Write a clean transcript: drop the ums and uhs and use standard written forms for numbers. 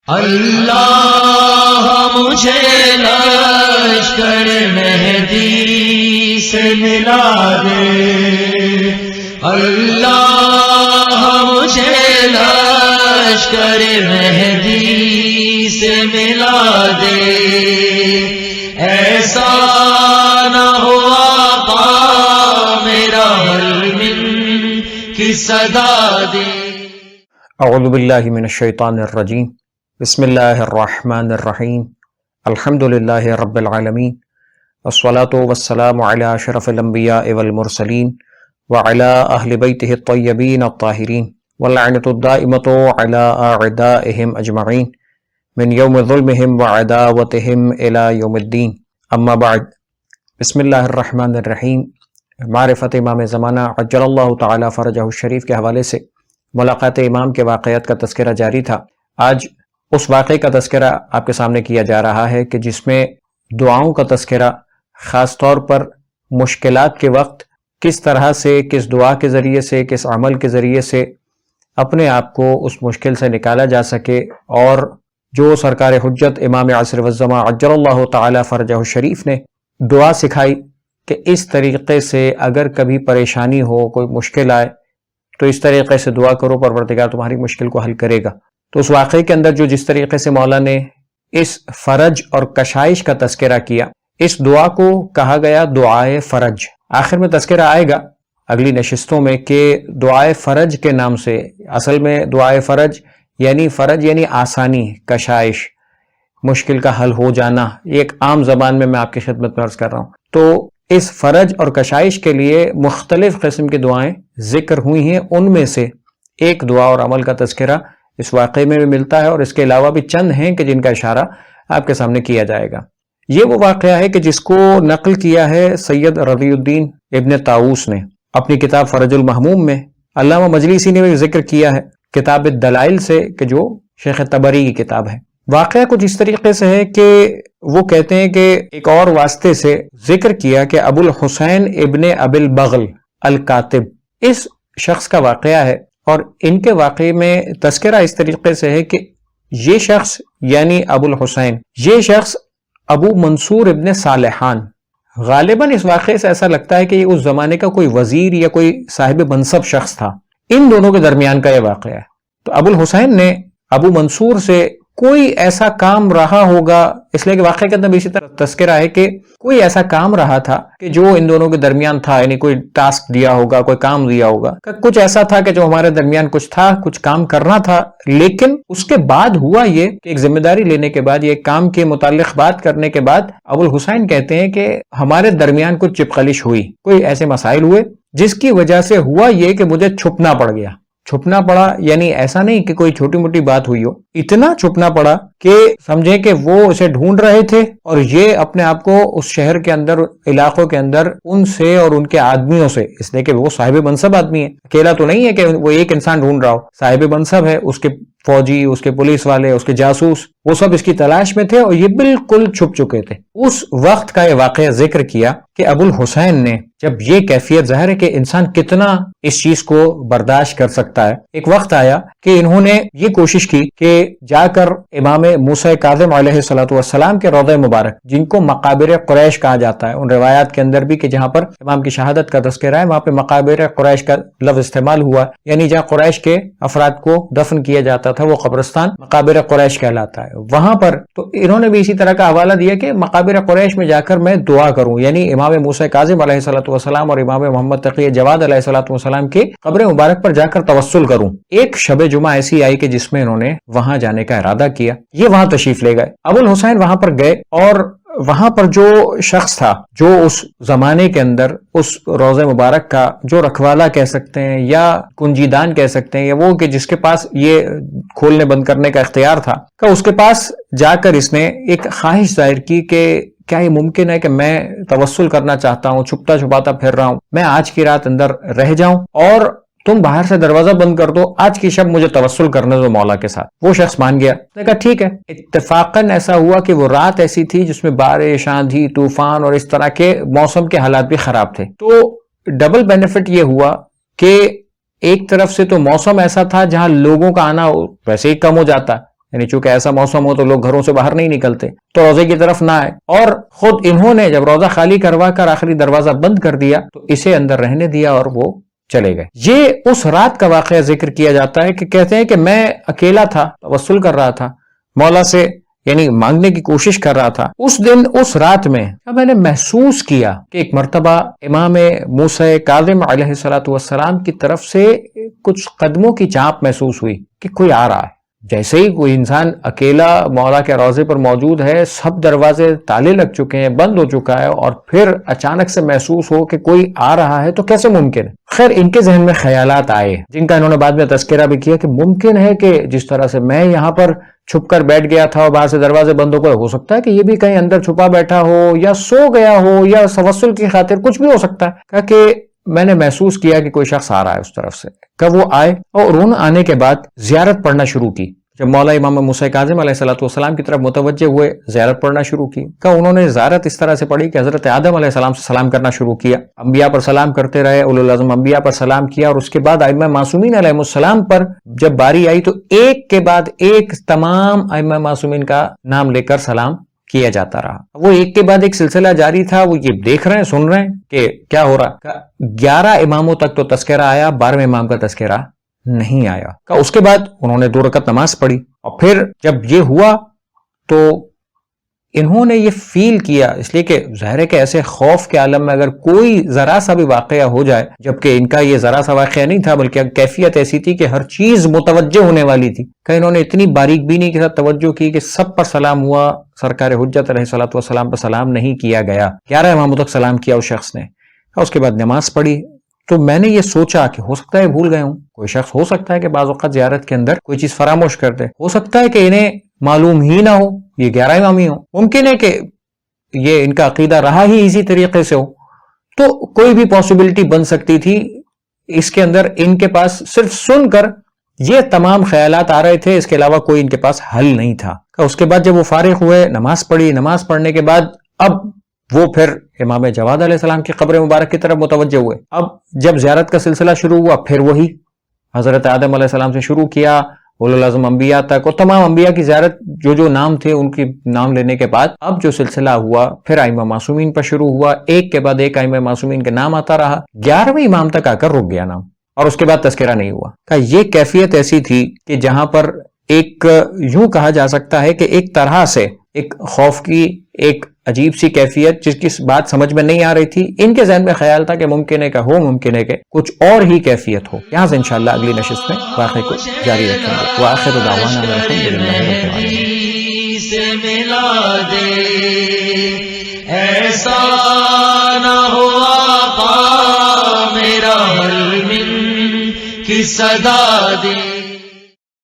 اللہ مجھے لشکر مہدی سے ملا دے، اللہ مجھے لشکر مہدی سے ملا دے، ایسا نہ ہو آقا میرا حلم کی صدا دے۔ اعوذ باللہ من الشیطان الرجیم، بسم اللہ الرحمن الرحیم، الحمد للہ رب العالمین، والصلاة والسلام علی اشرف الانبیاء والمرسلین وعلی اہل بیتہ الطیبین الطاہرین، واللعنۃ الدائمۃ علی اعدائہم اجمعین من یوم ظلمہم وعداوتہم الی یوم الدین، اما بعد۔ بسم اللہ الرحمن الرحیم۔ معرفت امام زمانہ عجل اللہ تعالی فرجہ الشریف کے حوالے سے ملاقات امام کے واقعات کا تذکرہ جاری تھا۔ آج اس واقعے کا تذکرہ آپ کے سامنے کیا جا رہا ہے کہ جس میں دعاؤں کا تذکرہ، خاص طور پر مشکلات کے وقت کس طرح سے، کس دعا کے ذریعے سے، کس عمل کے ذریعے سے اپنے آپ کو اس مشکل سے نکالا جا سکے، اور جو سرکار حجت امام عصر والزمان عجل اللہ تعالی فرجہ الشریف نے دعا سکھائی کہ اس طریقے سے اگر کبھی پریشانی ہو، کوئی مشکل آئے تو اس طریقے سے دعا کرو، پروردگار تمہاری مشکل کو حل کرے گا۔ تو اس واقعے کے اندر جو جس طریقے سے مولا نے اس فرج اور کشائش کا تذکرہ کیا، اس دعا کو کہا گیا دعائے فرج۔ آخر میں تذکرہ آئے گا اگلی نشستوں میں کہ دعائے فرج کے نام سے، اصل میں دعائے فرج یعنی آسانی، کشائش، مشکل کا حل ہو جانا، یہ ایک عام زبان میں آپ کی خدمت میں عرض کر رہا ہوں۔ تو اس فرج اور کشائش کے لیے مختلف قسم کی دعائیں ذکر ہوئی ہیں، ان میں سے ایک دعا اور عمل کا تذکرہ اس واقعے میں بھی ملتا ہے، اور اس کے علاوہ بھی چند ہیں کہ جن کا اشارہ آپ کے سامنے کیا جائے گا۔ یہ وہ واقعہ ہے کہ جس کو نقل کیا ہے سید رضی الدین ابن طاووس نے اپنی کتاب فرج المحموم میں۔ علامہ مجلسی نے بھی ذکر کیا ہے کتاب الدلائل سے، کہ جو شیخ طبری کی کتاب ہے۔ واقعہ کچھ اس طریقے سے ہے کہ وہ کہتے ہیں کہ ایک اور واسطے سے ذکر کیا کہ ابو الحسین ابن ابی البغل الکاتب، اس شخص کا واقعہ ہے، اور ان کے واقعے میں تذکرہ اس طریقے سے ہے کہ یہ شخص یعنی ابو الحسین، یہ شخص ابو منصور ابن صالحان، غالباً اس واقعے سے ایسا لگتا ہے کہ یہ اس زمانے کا کوئی وزیر یا کوئی صاحب منصب شخص تھا۔ ان دونوں کے درمیان کا یہ واقعہ ہے۔ تو ابو الحسین نے ابو منصور سے کوئی ایسا کام رہا ہوگا، اس لیے کہ واقعے کے اندر بھی اسی طرح تذکرہ ہے کہ کوئی ایسا کام رہا تھا کہ جو ان دونوں کے درمیان تھا، یعنی کوئی ٹاسک دیا ہوگا، کوئی کام دیا ہوگا، کچھ ایسا تھا کہ جو ہمارے درمیان کچھ تھا، کچھ کام کرنا تھا، لیکن اس کے بعد ہوا یہ کہ ایک ذمہ داری لینے کے بعد، یہ کام کے متعلق بات کرنے کے بعد ابو الحسین کہتے ہیں کہ ہمارے درمیان کچھ چپقلش ہوئی، کوئی ایسے مسائل ہوئے جس کی وجہ سے ہوا یہ کہ مجھے چھپنا پڑ گیا۔ چھپنا پڑا یعنی ایسا نہیں کہ کوئی چھوٹی موٹی بات ہوئی ہو، اتنا چھپنا پڑا کہ سمجھیں کہ وہ اسے ڈھونڈ رہے تھے، اور یہ اپنے آپ کو اس شہر کے اندر، علاقوں کے اندر ان سے اور ان کے آدمیوں سے، اس لیے کہ وہ صاحب منصب آدمی ہے، اکیلا تو نہیں ہے کہ وہ ایک انسان ڈھونڈ رہا ہو، صاحب منصب ہے، اس کے فوجی، اس کے پولیس والے، اس کے جاسوس، وہ سب اس کی تلاش میں تھے، اور یہ بالکل چھپ چکے تھے۔ اس وقت کا یہ واقعہ ذکر کیا کہ ابو الحسین نے جب یہ کیفیت، ظاہر ہے کہ انسان کتنا اس چیز کو برداشت کر سکتا ہے، ایک وقت آیا کہ انہوں نے یہ کوشش کی کہ جا کر امام موسیٰ کاظم علیہ الصلوۃ والسلام کے روضہ مبارک، جن کو مقابر قریش کہا جاتا ہے، ان روایات کے اندر بھی کہ جہاں پر امام کی شہادت کا تذکرہ ہے، وہاں پہ مقابر قریش کا لفظ استعمال ہوا، یعنی جہاں قریش کے افراد کو دفن کیا جاتا تھا، وہ قبرستان مقابر قریش کہلاتا ہے۔ وہاں پر تو انہوں نے بھی اسی طرح کا حوالہ دیا کہ مقابر قریش میں جا کر میں دعا کروں، یعنی امام موسیٰ کاظم علیہ الصلوۃ والسلام اور امام محمد تقی جواد علیہ الصلوۃ والسلام کی قبر مبارک پر جا کر توسل کروں۔ ایک شب جمعہ ایسی آئی کہ جس میں انہوں نے وہاں جانے کا ارادہ کیا، یہ وہاں تشریف لے گئے۔ ابو الحسین وہاں پر گئے، اور وہاں پر جو شخص تھا جو اس زمانے کے اندر اس روضہ مبارک کا جو رکھوالا کہہ سکتے ہیں یا کنجیدان کہہ سکتے ہیں، یا وہ کہ جس کے پاس یہ کھولنے بند کرنے کا اختیار تھا، کہ اس کے پاس جا کر اس نے ایک خواہش ظاہر کی کہ کیا یہ ممکن ہے کہ میں توسل کرنا چاہتا ہوں، چھپتا چھپاتا پھر رہا ہوں، میں آج کی رات اندر رہ جاؤں اور تم باہر سے دروازہ بند کر دو، آج کی شب مجھے توسل کرنے دو مولا کے ساتھ۔ وہ شخص مان گیا، نے کہا ٹھیک ہے۔ اتفاقاً ایسا ہوا کہ وہ رات ایسی تھی جس میں بارش، آندھی، طوفان اور اس طرح کے موسم کے حالات بھی خراب تھے، تو ڈبل بینیفٹ یہ ہوا کہ ایک طرف سے تو موسم ایسا تھا جہاں لوگوں کا آنا ویسے ہی کم ہو جاتا، یعنی چونکہ ایسا موسم ہو تو لوگ گھروں سے باہر نہیں نکلتے، تو روزے کی طرف نہ آئے، اور خود انہوں نے جب روزہ خالی کروا کر آخری دروازہ بند کر دیا تو اسے اندر رہنے دیا اور وہ چلے گئے۔ یہ اس رات کا واقعہ ذکر کیا جاتا ہے کہ کہتے ہیں کہ میں اکیلا تھا، توسل کر رہا تھا مولا سے، یعنی مانگنے کی کوشش کر رہا تھا۔ اس دن اس رات میں میں نے محسوس کیا کہ ایک مرتبہ امام موسیٰ کاظم علیہ السلام کی طرف سے کچھ قدموں کی چانپ محسوس ہوئی کہ کوئی آ رہا ہے۔ جیسے ہی کوئی انسان اکیلا مولا کے روضے پر موجود ہے، سب دروازے تالے لگ چکے ہیں، بند ہو چکا ہے، اور پھر اچانک سے محسوس ہو کہ کوئی آ رہا ہے تو کیسے ممکن ہے؟ خیر ان کے ذہن میں خیالات آئے جن کا انہوں نے بعد میں تذکرہ بھی کیا کہ ممکن ہے کہ جس طرح سے میں یہاں پر چھپ کر بیٹھ گیا تھا اور باہر سے دروازے بند ہو سکتا ہے کہ یہ بھی کہیں اندر چھپا بیٹھا ہو یا سو گیا ہو یا توسل کی خاطر کچھ بھی ہو سکتا ہے۔ کہا کہ میں نے محسوس کیا کہ کوئی شخص آ رہا ہے اس طرف سے۔ کہ وہ آئے اور انہوں نے آنے کے بعد زیارت پڑھنا شروع کی۔ جب مولا امام موسیٰ کاظم علیہ السلام کی طرف متوجہ ہوئے، زیارت پڑھنا شروع کی۔ کہ انہوں نے زیارت اس طرح سے پڑھی کہ حضرت آدم علیہ السلام سے سلام کرنا شروع کیا، انبیاء پر سلام کرتے رہے، اولو العزم انبیاء پر سلام کیا، اور اس کے بعد ائمہ معصومین علیہ السلام پر جب باری آئی تو ایک کے بعد ایک تمام ائمہ معصومین کا نام لے کر سلام کیا جاتا رہا۔ وہ ایک کے بعد ایک سلسلہ جاری تھا، وہ یہ دیکھ رہے ہیں، سن رہے ہیں کہ کیا ہو رہا۔ 11 اماموں تک تو تذکرہ آیا، 12ویں امام کا تذکرہ نہیں آیا۔ کہ اس کے بعد انہوں نے 2 رکعت نماز پڑھی، اور پھر جب یہ ہوا تو انہوں نے یہ فیل کیا، اس لیے کہ ظاہر ہے کہ ایسے خوف کے عالم میں اگر کوئی ذرا سا بھی واقعہ ہو جائے، جبکہ ان کا یہ ذرا سا واقعہ نہیں تھا بلکہ کیفیت ایسی تھی کہ ہر چیز متوجہ ہونے والی تھی، کہ انہوں نے اتنی باریک بینی کے ساتھ توجہ کی کہ سب پر سلام ہوا، سرکار حجت علیہ السلام پر سلام نہیں کیا گیا، 11 اماموں تک سلام کیا اس شخص نے، اور اس کے بعد نماز پڑھی۔ تو میں نے یہ سوچا کہ ہو سکتا ہے بھول گئے ہوں، کوئی شخص ہو سکتا ہے کہ بعض اوقات زیارت کے اندر کوئی چیز فراموش کر دے، ہو سکتا ہے کہ انہیں معلوم ہی نہ ہو یہ 11 امامی ہوں، ممکن ہے کہ یہ ان کا عقیدہ رہا ہی اسی طریقے سے ہو، تو کوئی بھی پاسبلٹی بن سکتی تھی اس کے اندر۔ ان کے پاس صرف سن کر یہ تمام خیالات آ رہے تھے، اس کے علاوہ کوئی ان کے پاس حل نہیں تھا۔ اس کے بعد جب وہ فارغ ہوئے، نماز پڑھی، نماز پڑھنے کے بعد اب وہ پھر امام جواد علیہ السلام کی قبر مبارک کی طرف متوجہ ہوئے۔ اب جب زیارت کا سلسلہ شروع ہوا، پھر وہی حضرت آدم علیہ السلام سے شروع کیا، اولو العزم انبیاء تک، اور تمام انبیاء کی زیارت جو نام تھے ان کی نام لینے کے بعد اب جو سلسلہ ہوا پھر ائمہ معصومین پر شروع ہوا، ایک کے بعد ایک ائمہ معصومین کے نام آتا رہا، 11ویں امام تک آ کر رک گیا نام، اور اس کے بعد تذکرہ نہیں ہوا۔ کہ یہ کیفیت ایسی تھی کہ جہاں پر ایک یوں کہا جا سکتا ہے کہ ایک طرح سے ایک خوف کی ایک عجیب سی کیفیت جس کی بات سمجھ میں نہیں آ رہی تھی، ان کے ذہن میں خیال تھا کہ ممکن ہے کہ ہو، ممکن ہے کہ کچھ اور ہی کیفیت ہو۔ یہاں سے انشاءاللہ اگلی نشست میں واقعے کو جاری رکھیں گے۔ وآخر دعوانا الحمدللہ رب العالمین۔ سے ملا دے ایسا نہ ہو آقا میرا حل من کی صدا دے۔